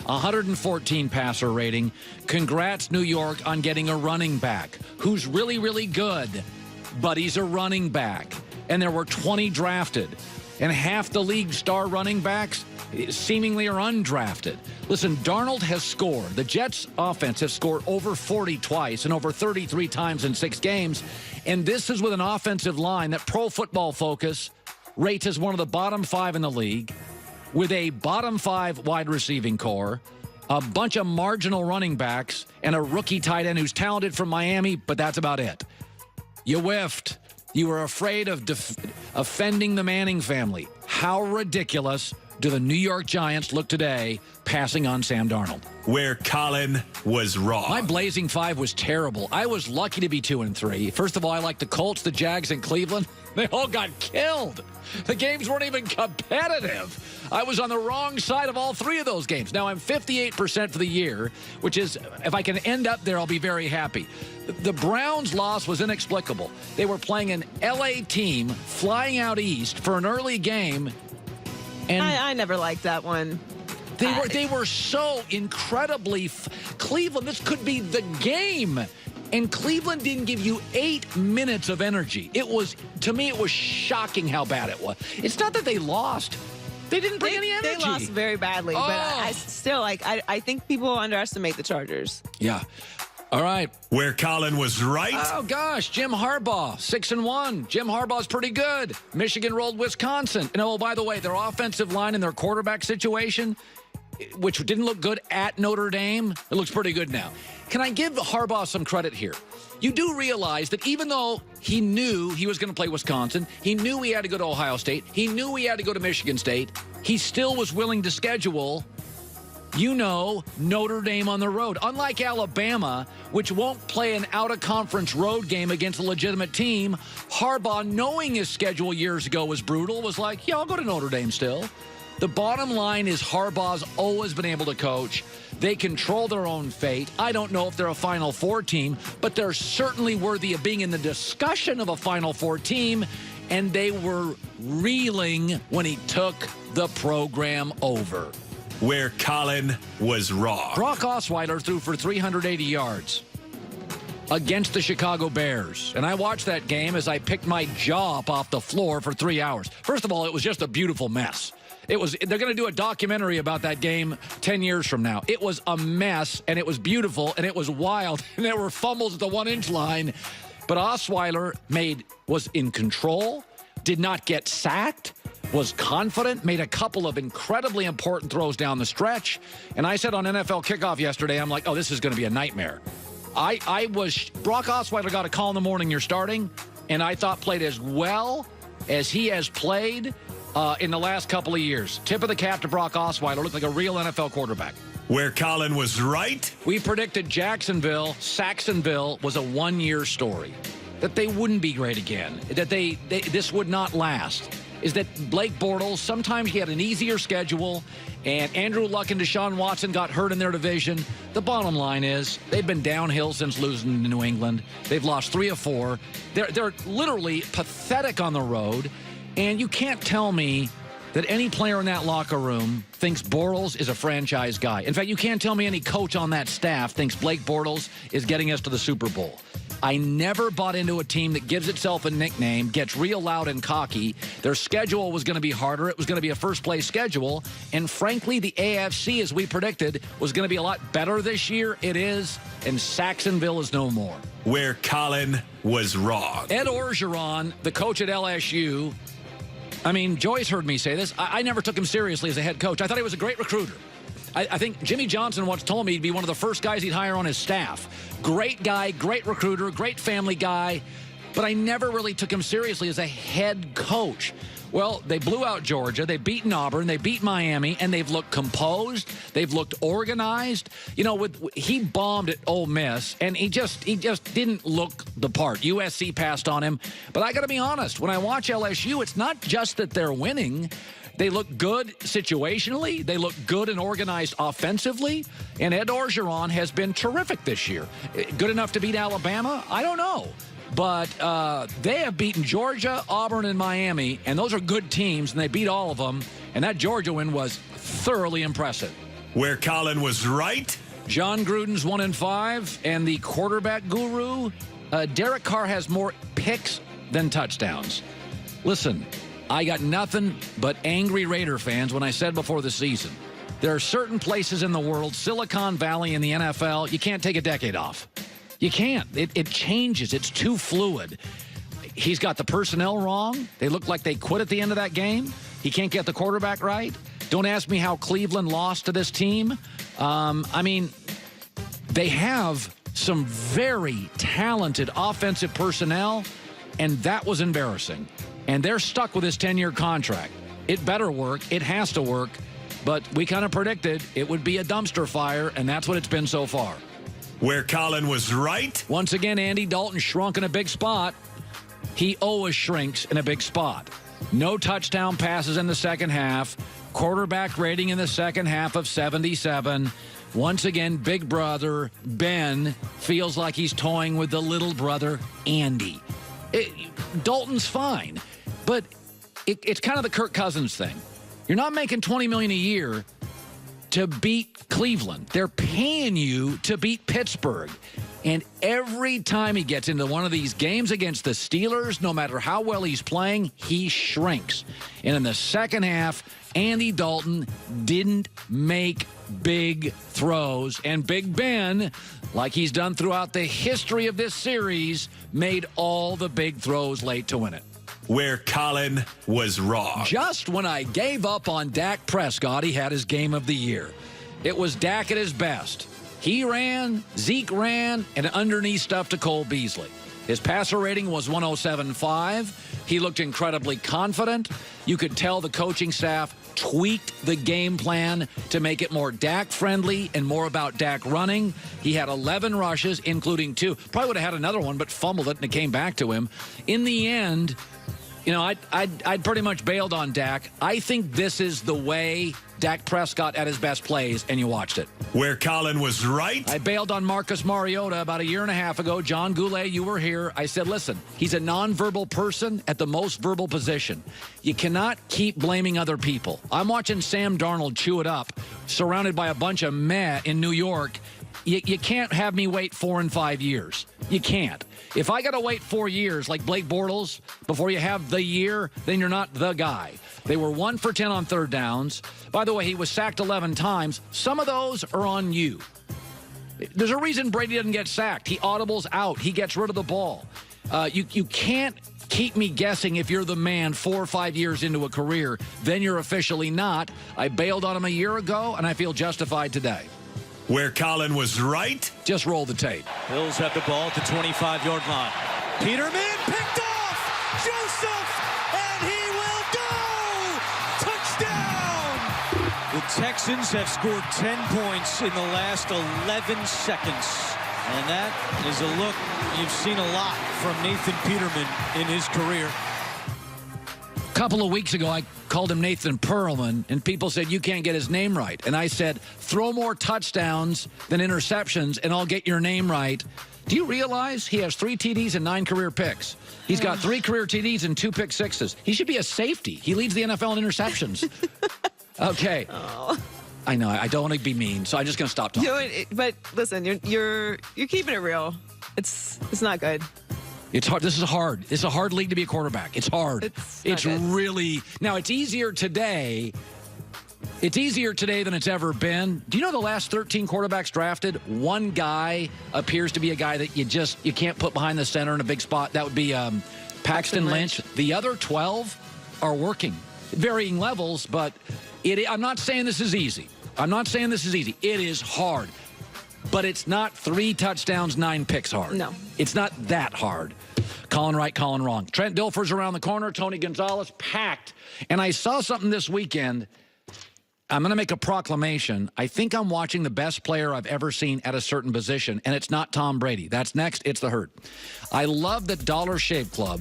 114 passer rating. Congrats, New York, on getting a running back who's really, really good, but he's a running back. And there were 20 drafted. And half the league's star running backs seemingly are undrafted. Listen, Darnold has scored. The Jets' offense has scored over 40 twice and over 33 times in 6 games. And this is with an offensive line that Pro Football Focus rates as one of the bottom 5 in the league, with a bottom 5 wide receiving core, a bunch of marginal running backs, and a rookie tight end who's talented from Miami, but that's about it. You whiffed. You were afraid of offending the Manning family. How ridiculous do the New York Giants look today passing on Sam Darnold? Where Colin was wrong. My Blazing 5 was terrible. I was lucky to be 2-3. First of all, I like the Colts, the Jags, and Cleveland. They all got killed. The games weren't even competitive. I was on the wrong side of all 3 of those games. Now, I'm 58% for the year, which is, if I can end up there, I'll be very happy. The Browns' loss was inexplicable. They were playing an L.A. team flying out east for an early game. And I never liked that one. They were so incredibly Cleveland, this could be the game. And Cleveland didn't give you 8 minutes of energy. It was, to me, it was shocking how bad it was. It's not that they lost. They didn't bring any energy. They lost very badly, but I still, I think people underestimate the Chargers. Yeah. All right. Where Colin was right. Oh, gosh. Jim Harbaugh, 6-1. Jim Harbaugh's pretty good. Michigan rolled Wisconsin. And, oh, by the way, their offensive line and their quarterback situation, which didn't look good at Notre Dame, it looks pretty good now. Can I give Harbaugh some credit here? You do realize that even though he knew he was going to play Wisconsin, he knew he had to go to Ohio State, he knew he had to go to Michigan State, he still was willing to schedule, Notre Dame on the road. Unlike Alabama, which won't play an out-of-conference road game against a legitimate team, Harbaugh, knowing his schedule years ago was brutal, was like, yeah, I'll go to Notre Dame still. The bottom line is Harbaugh's always been able to coach. They control their own fate. I don't know if they're a Final Four team, but they're certainly worthy of being in the discussion of a Final Four team, and they were reeling when he took the program over. Where Colin was wrong. Brock Osweiler threw for 380 yards against the Chicago Bears. And I watched that game as I picked my jaw up off the floor for 3 hours. First of all, it was just a beautiful mess. They're going to do a documentary about that game 10 years from now. It was a mess, and it was beautiful, and it was wild, and there were fumbles at the 1-inch line. But Osweiler was in control, did not get sacked, was confident, made a couple of incredibly important throws down the stretch. And I said on NFL Kickoff yesterday, I'm like, oh, this is going to be a nightmare. Brock Osweiler got a call in the morning, you're starting, and I thought played as well as he has played in the last couple of years. Tip of the cap to Brock Osweiler. Looked like a real NFL quarterback. Where Colin was right. We predicted Saxonville was a 1-year story. That they wouldn't be great again. That this would not last. Is that Blake Bortles, sometimes he had an easier schedule, and Andrew Luck and Deshaun Watson got hurt in their division. The bottom line is they've been downhill since losing to New England. They've lost 3 of 4. They're literally pathetic on the road, and you can't tell me that any player in that locker room thinks Bortles is a franchise guy. In fact, you can't tell me any coach on that staff thinks Blake Bortles is getting us to the Super Bowl. I never bought into a team that gives itself a nickname, gets real loud and cocky. Their schedule was going to be harder. It was going to be a first-place schedule. And frankly, the AFC, as we predicted, was going to be a lot better this year. It is, and Saxonville is no more. Where Colin was wrong. Ed Orgeron, the coach at LSU, I mean, Joyce heard me say this. I never took him seriously as a head coach. I thought he was a great recruiter. I think Jimmy Johnson once told me he'd be one of the first guys he'd hire on his staff. Great guy, great recruiter, great family guy, but I never really took him seriously as a head coach. Well, they blew out Georgia, they've beaten Auburn, they beat Miami, and they've looked composed, they've looked organized. He bombed at Ole Miss, and he just didn't look the part. USC passed on him, but I got to be honest, when I watch LSU, it's not just that they're winning. They look good situationally. They look good and organized offensively. And Ed Orgeron has been terrific this year. Good enough to beat Alabama? I don't know. But they have beaten Georgia, Auburn, and Miami, and those are good teams, and they beat all of them. And that Georgia win was thoroughly impressive. Where Colin was right? John Gruden's 1-5, and the quarterback guru, Derek Carr has more picks than touchdowns. Listen, I got nothing but angry Raider fans when I said before the season, there are certain places in the world, Silicon Valley and the NFL, you can't take a decade off. You can't. It changes. It's too fluid. He's got the personnel wrong. They look like they quit at the end of that game. He can't get the quarterback right. Don't ask me how Cleveland lost to this team. I mean, they have some very talented offensive personnel, and that was embarrassing. And they're stuck with this 10-year contract. It better work. It has to work. But we kind of predicted it would be a dumpster fire, and that's what it's been so far. Where Colin was right? Once again, Andy Dalton shrunk in a big spot. He always shrinks in a big spot. No touchdown passes in the second half. Quarterback rating in the second half of 77. Once again, big brother Ben feels like he's toying with the little brother Andy. Dalton's fine, but it's kind of the Kirk Cousins thing. You're not making $20 million a year to beat Cleveland. They're paying you to beat Pittsburgh. And every time he gets into one of these games against the Steelers, no matter how well he's playing, he shrinks. And in the second half, Andy Dalton didn't make big throws. And Big Ben, like he's done throughout the history of this series, made all the big throws late to win it. Where Colin was wrong. Just when I gave up on Dak Prescott, he had his game of the year. It was Dak at his best. He ran, Zeke ran, and underneath stuff to Cole Beasley. His passer rating was 107.5. He looked incredibly confident. You could tell the coaching staff tweaked the game plan to make it more Dak-friendly and more about Dak running. He had 11 rushes, including 2. Probably would have had another one, but fumbled it, and it came back to him. In the end, you know, I'd pretty much bailed on Dak. I think this is the way Dak Prescott at his best plays, and you watched it. Where Colin was right? I bailed on Marcus Mariota about a year and a half ago. John Goulet, you were here. I said, listen, he's a nonverbal person at the most verbal position. You cannot keep blaming other people. I'm watching Sam Darnold chew it up, surrounded by a bunch of meh in New York. You can't have me wait 4 and 5 years. You can't. If I got to wait 4 years like Blake Bortles before you have the year, then you're not the guy. They were 1 for 10 on third downs. By the way, he was sacked 11 times. Some of those are on you. There's a reason Brady doesn't get sacked. He audibles out. He gets rid of the ball. You can't keep me guessing if you're the man 4 or 5 years into a career. Then you're officially not. I bailed on him a year ago, and I feel justified today. Where Colin was right? Just roll the tape. Bills have the ball at the 25-yard line. Peterman picked off! Joseph! And he will go! Touchdown! The Texans have scored 10 points in the last 11 seconds. And that is a look you've seen a lot from Nathan Peterman in his career. A couple of weeks ago, I called him Nathan Perlman, and people said, you can't get his name right. And I said, throw more touchdowns than interceptions, and I'll get your name right. Do you realize he has 3 TDs and 9 career picks? He's got 3 career TDs and 2 pick sixes. He should be a safety. He leads the NFL in interceptions. Okay. Oh. I know. I don't want to be mean, so I'm just going to stop talking. But listen, you're keeping it real. It's not good. It's hard. This is hard. It's a hard league to be a quarterback. It's hard. It's really now. It's easier today. It's easier today than it's ever been. Do you know the last 13 quarterbacks drafted, one guy appears to be a guy that you can't put behind the center in a big spot? That would be Paxton Lynch. The other 12 are working, varying levels. But I'm not saying this is easy. I'm not saying this is easy. It is hard. But it's not 3 touchdowns, 9 picks hard. No. It's not that hard. Colin right, Colin wrong. Trent Dilfer's around the corner. Tony Gonzalez, packed. And I saw something this weekend. I'm going to make a proclamation. I think I'm watching the best player I've ever seen at a certain position, and it's not Tom Brady. That's next. It's the Herd. I love that Dollar Shave Club